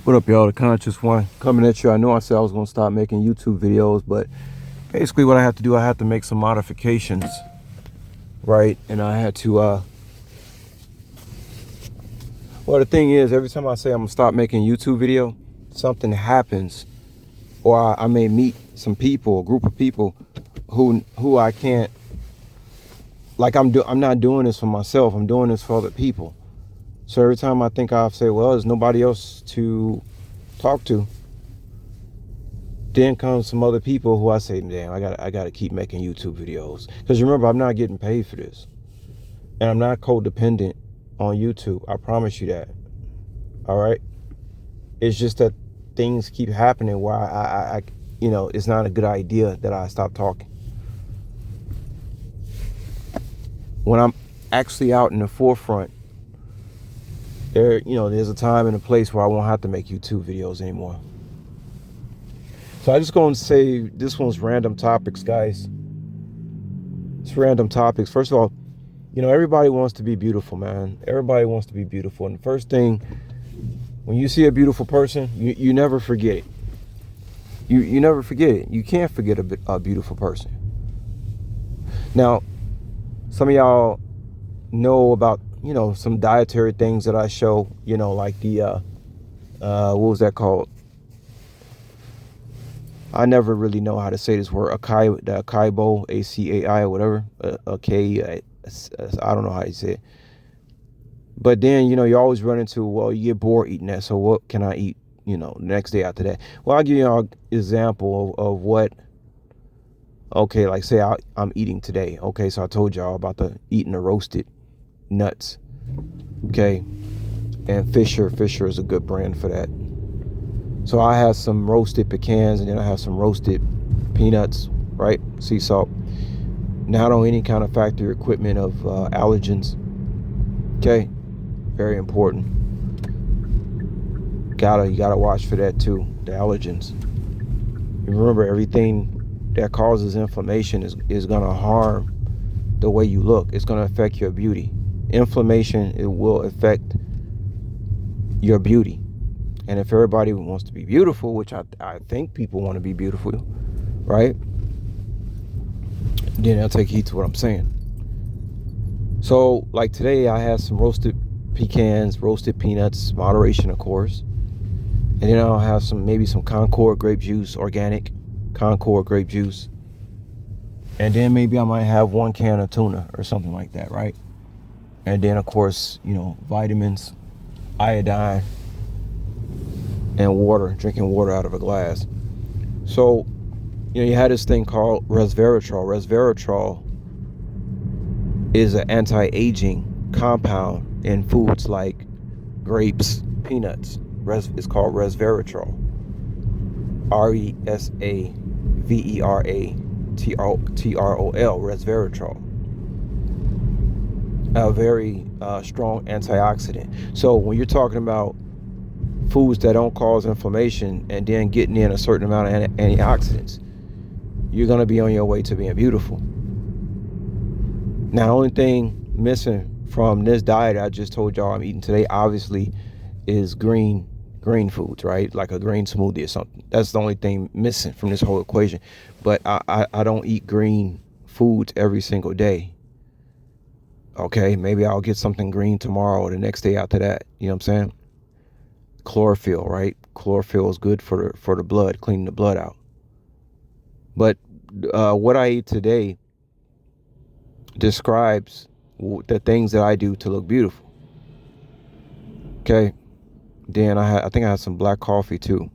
What up, y'all? The Conscious One coming at you. I know I said I was going to stop making YouTube videos, but basically what I have to do, I have to make some modifications, right? And I had to, well, the thing is, every time I say I'm going to stop making YouTube video, something happens, or I may meet some people, a group of people who I can't, like I'm not doing this for myself, I'm doing this for other people. So every time I think I'll say, well, there's nobody else to talk to, then comes some other people who I say, damn, I gotta keep making YouTube videos. Because remember, I'm not getting paid for this. And I'm not codependent on YouTube. I promise you that. All right? It's just that things keep happening where I it's not a good idea that I stop talking. When I'm actually out in the forefront, there's a time and a place where I won't have to make YouTube videos anymore. So I just going to say this one's random topics, guys. It's random topics. First of all, everybody wants to be beautiful, man. Everybody wants to be beautiful. And the first thing, when you see a beautiful person, you never forget it. You never forget it. You can't forget a beautiful person. Now, some of y'all know about, some dietary things that I show, like the, what was that called? I never really know how to say this word, acai, A-C-A-I or whatever, I don't know how you say it. But then, you always run into, well, you get bored eating that, so what can I eat, the next day after that? Well, I'll give you an example of what, okay, like say I'm eating today. Okay, so I told y'all about eating the roasted nuts, okay? And Fisher is a good brand for that. So I have some roasted pecans, and then I have some roasted peanuts, right? Sea salt. Not on any kind of factory equipment of allergens. Okay, very important. You gotta watch for that too, the allergens. Remember, everything that causes inflammation is gonna harm the way you look. It's gonna affect your beauty. Inflammation, it will affect your beauty. And if everybody wants to be beautiful, which I think people want to be beautiful, right? Then I'll take heed to what I'm saying. So, like today, I had some roasted pecans, roasted peanuts, moderation, of course. And then I'll have maybe some Concord grape juice, organic Concord grape juice. And then maybe I might have 1 can of tuna or something like that, right? And then, of course, vitamins, iodine, and water, drinking water out of a glass. So, you had this thing called resveratrol. Resveratrol is an anti-aging compound in foods like grapes, peanuts. It's called resveratrol. RESAVERATROL, resveratrol. A very strong antioxidant. So when you're talking about foods that don't cause inflammation and then getting in a certain amount of antioxidants, you're going to be on your way to being beautiful. Now, the only thing missing from this diet I just told y'all I'm eating today, obviously, is green foods, right? Like a green smoothie or something. That's the only thing missing from this whole equation. But I don't eat green foods every single day. Okay, maybe I'll get something green tomorrow or the next day after that. You know what I'm saying? Chlorophyll, right? Chlorophyll is good for the blood, cleaning the blood out. But what I eat today describes the things that I do to look beautiful. Okay. Then I think I had some black coffee too.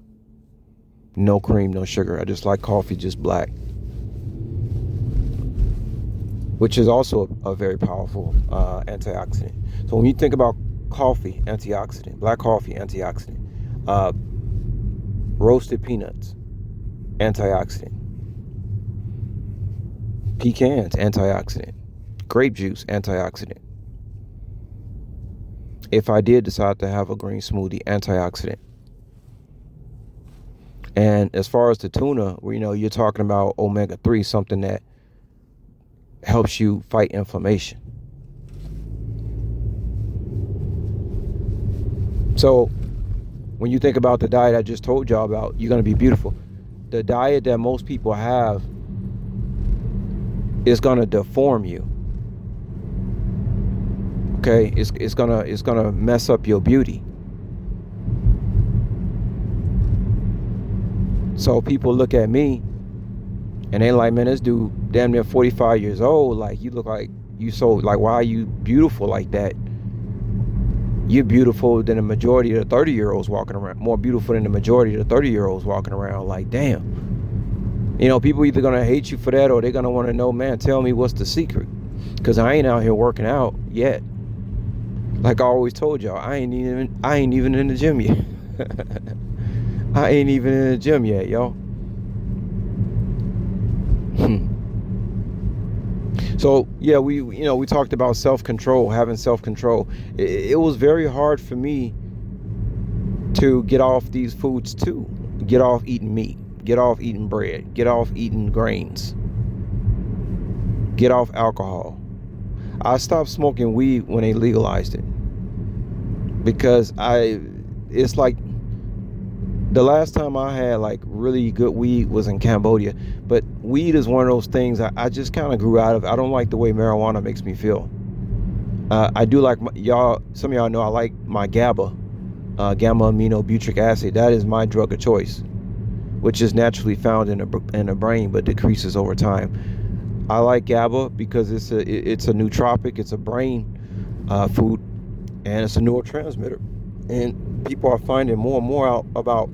No cream, no sugar. I just like coffee, just black. Which is also a very powerful antioxidant. So when you think about coffee, antioxidant, black coffee, antioxidant, roasted peanuts, antioxidant, pecans, antioxidant, grape juice, antioxidant. If I did decide to have a green smoothie, antioxidant. And as far as the tuna, you're talking about omega-3, something that helps you fight inflammation. So When you think about the diet I just told y'all about, you're going to be beautiful. The diet that most people have is going to deform you. Okay, it's gonna mess up your beauty. So people look at me and they like, man, this dude damn near 45 years old. Like, you look like you so, like, why are you beautiful like that? You're beautiful than the majority of the 30-year-olds walking around. More beautiful than the majority of the 30-year-olds walking around. Like, damn. You know, people either gonna hate you for that or they're gonna want to know, man, tell me what's the secret. Because I ain't out here working out yet. Like I always told y'all, I ain't even in the gym yet. I ain't even in the gym yet, y'all. So yeah, we talked about self-control, having self-control. It was very hard for me to get off these foods too. Get off eating meat, get off eating bread, get off eating grains, get off alcohol. I stopped smoking weed when they legalized it. Because it's like the last time I had like really good weed was in Cambodia. But weed is one of those things I just kind of grew out of. I don't like the way marijuana makes me feel. I do like some of y'all know I like my GABA, gamma aminobutyric acid. That is my drug of choice, which is naturally found in the brain but decreases over time. I like GABA because it's a nootropic, it's a brain food, and it's a neurotransmitter. And people are finding more and more out about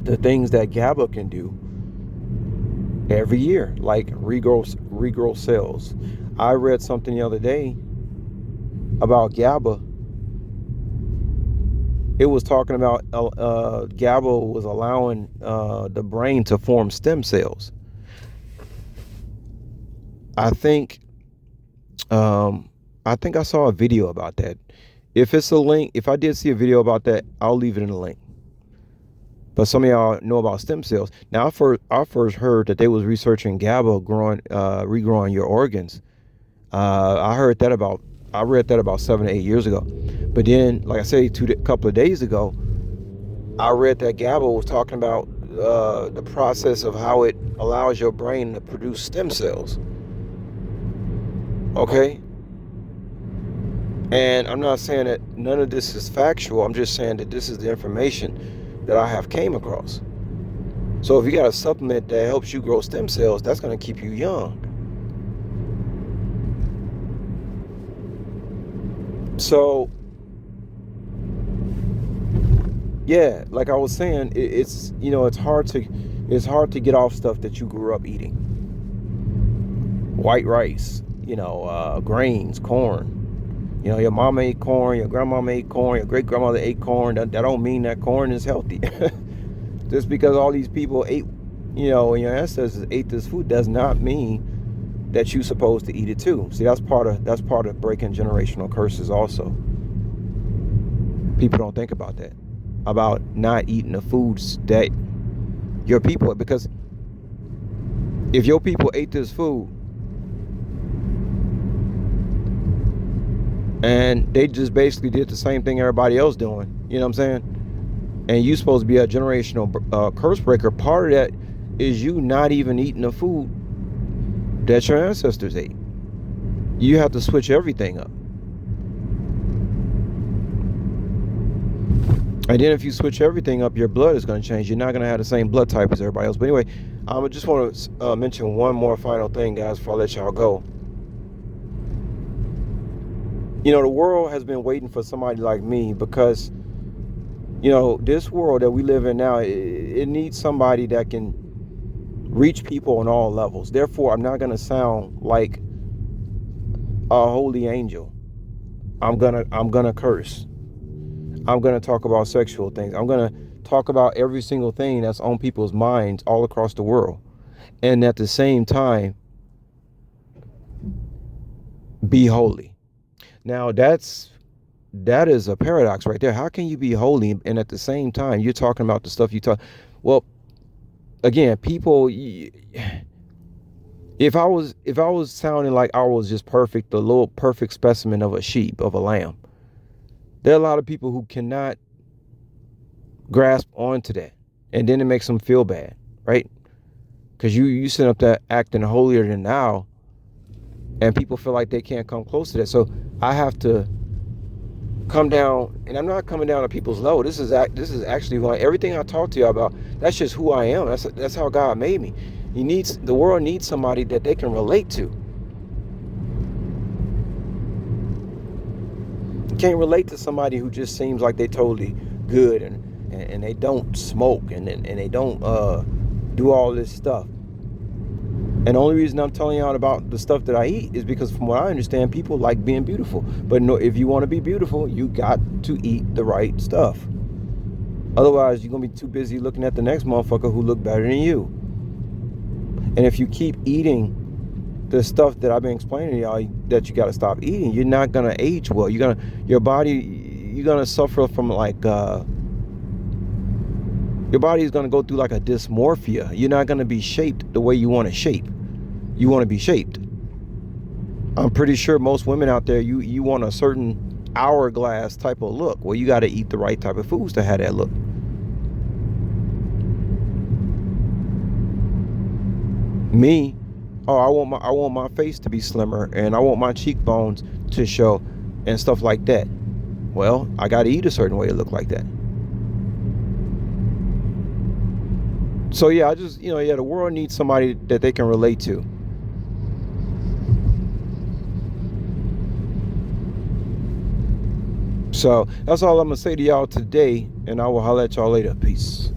the things that GABA can do every year, like regrow cells. I read something the other day about GABA. It was talking about GABA was allowing the brain to form stem cells. I think I saw a video about that. If it's a link, if I did see a video about that, I'll leave it in the link. But some of y'all know about stem cells. Now, I first heard that they was researching GABA regrowing your organs. I read that about 7 to 8 years ago. But then, like I say, a couple of days ago, I read that GABA was talking about the process of how it allows your brain to produce stem cells. Okay? And I'm not saying that none of this is factual. I'm just saying that this is the information that I have came across. So if you got a supplement that helps you grow stem cells, that's going to keep you young. So, yeah, like I was saying, it's hard to get off stuff that you grew up eating. White rice, grains, corn. Your mama ate corn, your grandmama ate corn, your great grandmother ate corn. That don't mean that corn is healthy. Just because all these people ate, and your ancestors ate this food does not mean that you're supposed to eat it too. See, that's part of breaking generational curses also. People don't think about that, about not eating the foods that your people, because if your people ate this food and they just basically did the same thing everybody else doing, you know what I'm saying? And you supposed to be a generational curse breaker. Part of that is you not even eating the food that your ancestors ate. You have to switch everything up. And then if you switch everything up, your blood is going to change. You're not going to have the same blood type as everybody else. But anyway, I just want to mention one more final thing, guys, before I let y'all go. The world has been waiting for somebody like me because, this world that we live in now, it needs somebody that can reach people on all levels. Therefore, I'm not going to sound like a holy angel. I'm gonna curse. I'm gonna talk about sexual things. I'm gonna talk about every single thing that's on people's minds all across the world, and at the same time, be holy. Now that is a paradox right there. How can you be holy and at the same time you're talking about the stuff you talk? Well, again, people, if I was sounding like I was just perfect, the little perfect specimen of a sheep, of a lamb, there are a lot of people who cannot grasp onto that, and then it makes them feel bad, right? Because you sit up there acting holier than thou, and people feel like they can't come close to that. So I have to come down, and I'm not coming down to people's level. This is actually like everything I talk to you about. That's just who I am. That's how God made me. The world needs somebody that they can relate to. You can't relate to somebody who just seems like they totally good and they don't smoke and they don't do all this stuff. And the only reason I'm telling y'all about the stuff that I eat is because from what I understand, people like being beautiful. But no, if you want to be beautiful, you got to eat the right stuff. Otherwise, you're going to be too busy looking at the next motherfucker who look better than you. And if you keep eating the stuff that I've been explaining to y'all that you got to stop eating, you're not going to age well. You're going to suffer from like, your body is going to go through like a dysmorphia. You're not going to be shaped the way you want to shape. You want to be shaped. I'm pretty sure most women out there, you want a certain hourglass type of look. Well, you got to eat the right type of foods to have that look. Me, I want my face to be slimmer, and I want my cheekbones to show and stuff like that. Well, I got to eat a certain way to look like that. So yeah, the world needs somebody that they can relate to. So that's all I'm gonna say to y'all today, and I will holler at y'all later. Peace.